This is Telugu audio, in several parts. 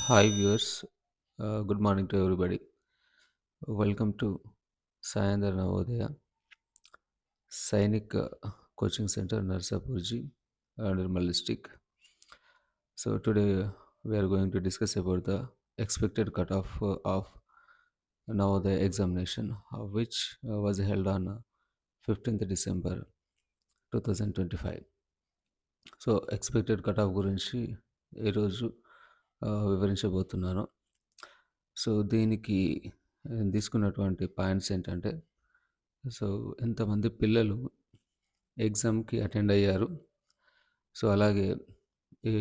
Hi viewers, good morning to everybody. Welcome to Sayandra Navodaya Sainik Coaching Center, Narsapurji, Nirmal district. So today we are going to discuss about the expected cutoff of Navodaya examination, which was held on 15th December 2025. So expected cut off గురించి ఈరోజు వివరించబోతున్నాను. సో దీనికి నేను తీసుకున్నటువంటి పాయింట్స్ ఏంటంటే, సో ఎంతమంది పిల్లలు ఎగ్జామ్‌కి అటెండ్ అయ్యారు. సో అలాగే ఈ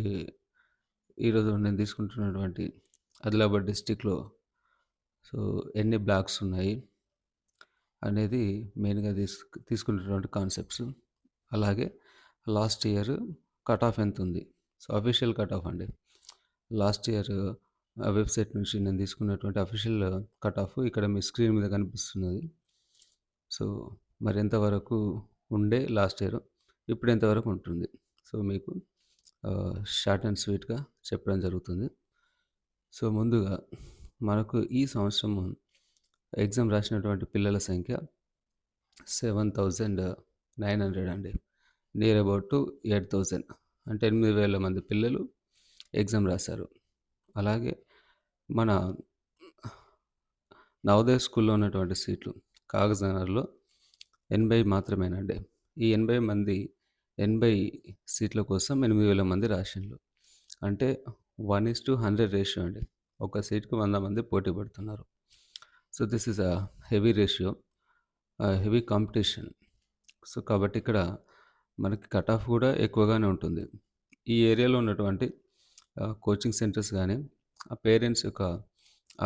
ఈరోజు నేను తీసుకుంటున్నటువంటి ఆదిలాబాద్ డిస్ట్రిక్ట్‌లో సో ఎన్ని బ్లాక్స్ ఉన్నాయి అనేది మెయిన్‌గా తీసుకున్నటువంటి కాన్సెప్ట్స్. అలాగే లాస్ట్ ఇయర్ కట్ ఆఫ్ ఎంతుంది? సో అఫీషియల్ కట్ ఆఫ్ అండి. లాస్ట్ ఇయర్ వెబ్‌సైట్ నుంచి నేను తీసుకున్నటువంటి అఫీషియల్ కట్ ఆఫ్ ఇక్కడ మీ స్క్రీన్ మీద కనిపిస్తున్నది. సో మరి ఎంతవరకు ఉండే లాస్ట్ ఇయర్, ఇప్పుడు ఎంతవరకు ఉంటుంది? సో మీకు షార్ట్ అండ్ స్వీట్‌గా చెప్పడం జరుగుతుంది. సో ముందుగా మనకు ఈ సంవత్సరము ఎగ్జామ్ రాసినటువంటి పిల్లల సంఖ్య 7,900 అండి. నియర్ అబౌట్ 8,000 అంటే 8,000 మంది పిల్లలు ఎగ్జామ్ రాశారు. అలాగే మన నవోదయ స్కూల్‌లో ఉన్నటువంటి సీట్లు కాగజ్‌నగర్‌లో 80 మాత్రమేనండి. ఈ 80 మంది 80 సీట్ల కోసం 8,000 మంది రాశిండ్రు. అంటే 1:100 రేషియో అండి. ఒక సీట్‌కి 100 మంది పోటీ పడుతున్నారు. So this is a heavy ratio, heavy competition. So కాబట్టి ఇక్కడ మనకి కట్ ఆఫ్ కూడా ఎక్కువగానే ఉంటుంది. ఈ ఏరియాలో ఉన్నటువంటి కోచింగ్ సెంటర్స్ గానీ, ఆ పేరెంట్స్ యొక్క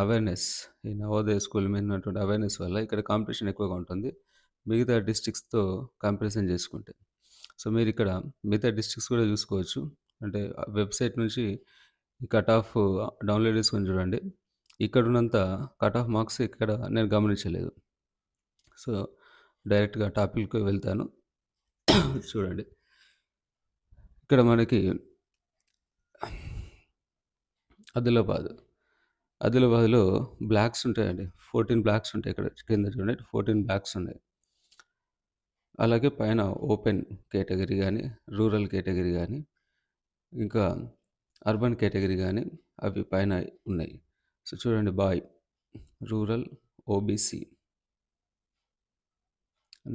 అవేర్‌నెస్, ఈ నవోదయ స్కూల్ మీద ఉన్నటువంటి అవేర్‌నెస్ వల్ల ఇక్కడ కాంపిటీషన్ ఎక్కువగా ఉంటుంది. మిగతా డిస్ట్రిక్ట్స్‌తో కంపారిజన్ చేసుకుంటే. సో మీరిక్కడ మిగతా డిస్ట్రిక్ట్స్ కూడా చూసుకోవచ్చు. అంటే వెబ్‌సైట్ నుంచి ఈ కట్ ఆఫ్ డౌన్‌లోడ్ చేసుకొని చూడండి. ఇక్కడున్నంత కట్ ఆఫ్ మార్క్స్ ఇక్కడ నేను గమనించలేదు. సో డైరెక్ట్‌గా టాపిక్‌కి వెళ్తాను. చూడండి. ఇక్కడ మనకి ఆదిలాబాద్. ఆదిలాబాద్‌లో బ్లాక్స్ ఉంటాయండి. 14 బ్లాక్స్ ఉంటాయి ఇక్కడ కింద చూడండి. 14 బ్లాక్స్ ఉన్నాయి. అలాగే పైన ఓపెన్ కేటగిరీ గానీ, రూరల్ కేటగిరీ గానీ, ఇంకా అర్బన్ కేటగిరీ గానీ అవి పైన ఉన్నాయి. సో చూడండి బాయ్ రూరల్ ఓబీసీ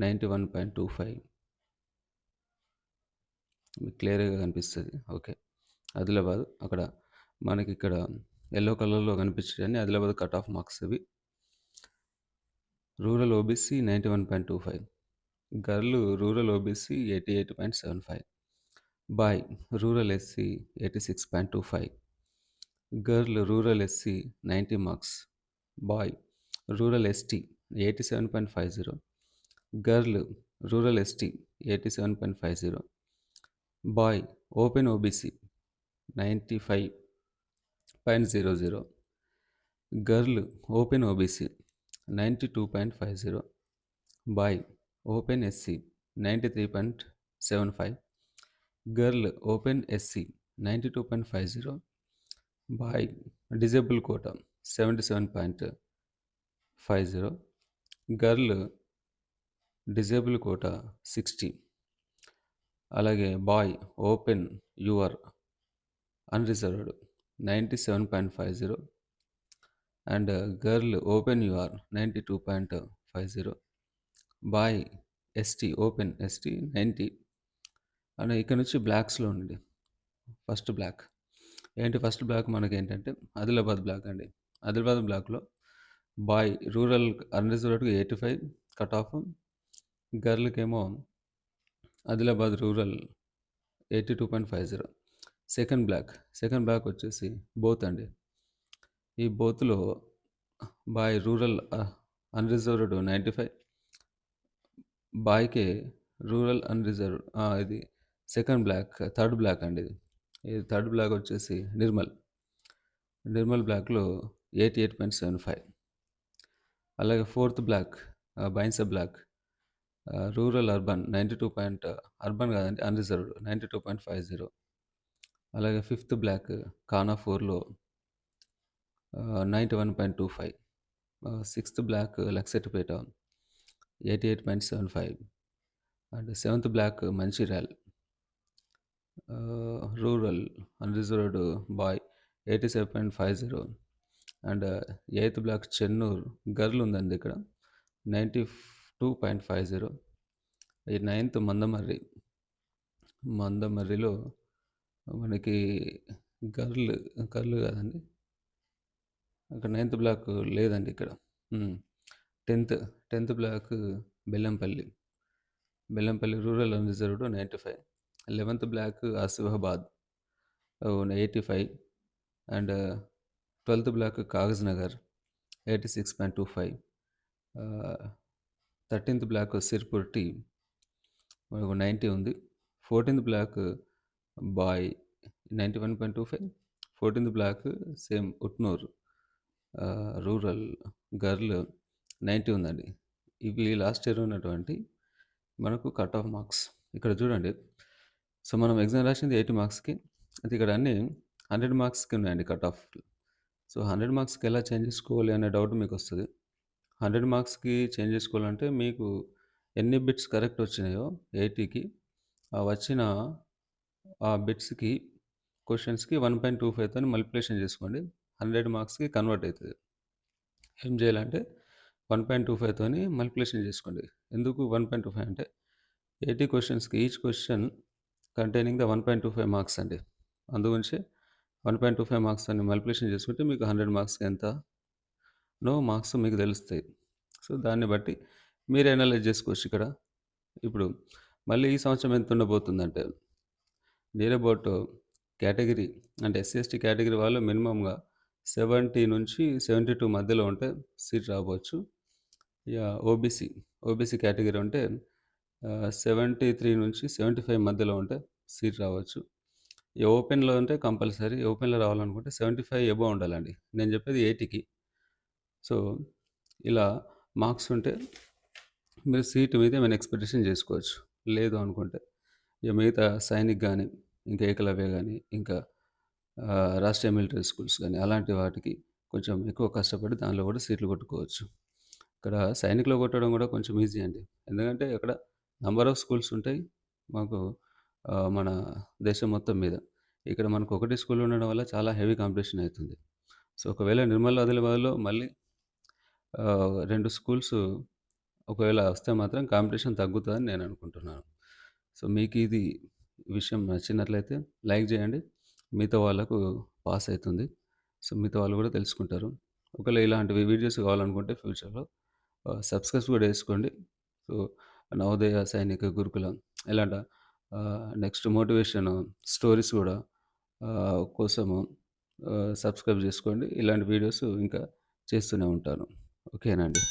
91.25 మీకు క్లియర్‌గా కనిపిస్తది. ఓకే. ఆదిలాబాద్ అక్కడ మనకిక్కడ యెల్లో కలర్‌లో కనిపించేటియన్నీ ఆదిలాబాద్ కట్ ఆఫ్ మార్క్స్ ఇవి. Rural OBC 91.25, girl rural OBC 88.75, boy rural SC 86.25, girl rural SC 90 marks, boy rural ST 87.50, girl rural ST 87.50, boy open OBC 95.00, girl open OBC 92.50, boy open SC 93.75, girl open SC 92.50, boy disable quota 77.50, girl disable quota 60, అలాగే boy open UR unreserved 97.50, and girl open UR 92.50, bye ST open ST 90. And ఇక్కడ నుంచి బ్లాక్స్‌లో ఉండండి. ఫస్ట్ బ్లాక్ ఏంటి? ఫస్ట్ బ్లాక్ మనకేంటంటే ఆదిలాబాద్ బ్లాక్ అండి. ఆదిలాబాద్ బ్లాక్‌లో బాయ్ రూరల్ అన్‌రిజర్వ్డ్‌గా 85 కట్ ఆఫ్, గర్ల్‌కేమో ఆదిలాబాద్ రూరల్ 82.50. సెకండ్ బ్లాక్ వచ్చేసి బోత్ అండి. ఈ బోత్‌లో బాయ్ రూరల్ అన్‌రిజర్వ్డ్ 95, బాయ్‌కే రూరల్ అన్‌రిజర్వ్డ్ ఇది థర్డ్ బ్లాక్ అండి ఇది. ఈ థర్డ్ బ్లాక్ వచ్చేసి నిర్మల్ బ్లాక్‌లో 88.75. అలాగే fourth block Bhainsa block rural urban 92 urban కాదండి అన్‌రిజర్వ్డ్ 92.50. అలాగే ఫిఫ్త్ బ్లాక్ ఖానాపూర్‌లో 91.25. Sixth black Laxetipet 88.75, and seventh black Manchiral rural unreserved boy 87.50, and eighth block Chennur girl ఉందండి ఇక్కడ 92.50. ఈ నైన్త్ మందమర్రిలో మనకి గర్ల్ గర్ల్ కాదండి, అక్కడ నైన్త్ బ్లాక్ లేదండి ఇక్కడ. Tenth tenth block Bellampalli Bellampalli rural unreserved 95. 11th block Asifabad 85, and 12th block Kagaznagar 86.25. 13th block Sirpur T మనకు 90 ఉంది. 14th block boy 91.25. 14th block same Utnoor rural girl 90 ఉందండి. ఇవి లాస్ట్ ఇయర్ ఉన్నటువంటి మనకు కట్ ఆఫ్ మార్క్స్. ఇక్కడ చూడండి, సో మనం ఎగ్జామ్ రాసింది 80 మార్క్స్కి, అయితే ఇక్కడ అన్నీ 100 మార్క్స్కి ఉన్నాయండి కట్ ఆఫ్. సో 100 మార్క్స్కి ఎలా చేంజ్ చేసుకోవాలి అనే డౌట్ మీకు వస్తుంది. 100 మార్క్స్కి చేంజ్ చేసుకోవాలంటే మీకు ఎన్ని బిట్స్ కరెక్ట్ వచ్చినాయో 80కి ఆ వచ్చిన ఆ బిట్స్కి క్వశ్చన్స్కి 1.25తో మల్టిప్లికేషన్ చేసుకోండి. 100 మార్క్స్కి కన్వర్ట్ అవుతుంది. ఏం చేయాలంటే 1.25తో మల్టిప్లికేషన్ చేసుకోండి. ఎందుకు 1.25 అంటే 80 క్వశ్చన్స్కి each question containing the 1.25 marks అండి. అందుగురించి 1.25 మార్క్స్ అని మల్టిప్లికేషన్ చేసుకుంటే మీకు 100 మార్క్స్కి ఎంత మార్క్స్ మీకు తెలుస్తాయి. సో దాన్ని బట్టి మీరు అనలైజ్ చేసుకోవచ్చు ఇక్కడ. ఇప్పుడు మళ్ళీ ఈ సంవత్సరం ఎంత ఉండబోతుందంటే, నియర్ అబౌట్ కేటగిరీ అంటే ఎస్సీ ఎస్టీ కేటగిరీ వాళ్ళు మినిమంగా 70 నుంచి 72 మధ్యలో ఉంటే సీట్ రావచ్చు. ఇక ఓబీసీ కేటగిరీ ఉంటే 73 నుంచి 75 మధ్యలో ఉంటే సీట్ రావచ్చు. ఈ ఓపెన్‌లో ఉంటే కంపల్సరీ ఓపెన్‌లో రావాలనుకుంటే 75 ఎబోవ్ ఉండాలండి. నేను చెప్పేది 80కి. సో ఇలా మార్క్స్ ఉంటే మీరు సీట్ మీద ఏమైనా ఎక్స్‌పెక్టేషన్ చేసుకోవచ్చు. లేదు అనుకుంటే ఇక మిగతా సైనిక్ గానీ, ఇంకా ఏకలవ్య గానీ, ఇంకా రాష్ట్రీయ మిలిటరీ స్కూల్స్ గానీ అలాంటి వాటికి కొంచెం ఎక్కువ కష్టపడి దానిలో కూడా సీట్లు కొట్టుకోవచ్చు. ఇక్కడ సైనిక్‌లో కొట్టడం కూడా కొంచెం ఈజీ అండి. ఎందుకంటే అక్కడ నంబర్ ఆఫ్ స్కూల్స్ ఉంటాయి మాకు మన దేశం మొత్తం మీద. ఇక్కడ మనకు ఒకటే స్కూల్ ఉండడం వల్ల చాలా హెవీ కాంపిటీషన్ అయితుంది. సో ఒకవేళ నిర్మల్, ఆదిలాబాద్‌లో మళ్ళీ 2 స్కూల్స్ ఒకవేళ వస్తే మాత్రం కాంపిటీషన్ తగ్గుతదని నేను అనుకుంటున్నాను. సో మీకు ఇది విషయం నచ్చినట్లయితే లైక్ చేయండి. మిగతా వాళ్ళకు పాస్ అవుతుంది. సో మిగతా వాళ్ళు కూడా తెలుసుకుంటారు. ఒకవేళ ఇలాంటివి వీడియోస్ కావాలనుకుంటే ఫ్యూచర్‌లో సబ్స్క్రైబ్ కూడా చేసుకోండి. సో నవోదయ, సైనిక, గురుకులం ఇలాంటి నెక్స్ట్ మోటివేషన్ స్టోరీస్ కూడా కోసము సబ్స్క్రైబ్ చేసుకోండి. ఇలాంటి వీడియోస్ ఇంకా చేస్తూనే ఉంటాను. ఓకేనా అండి.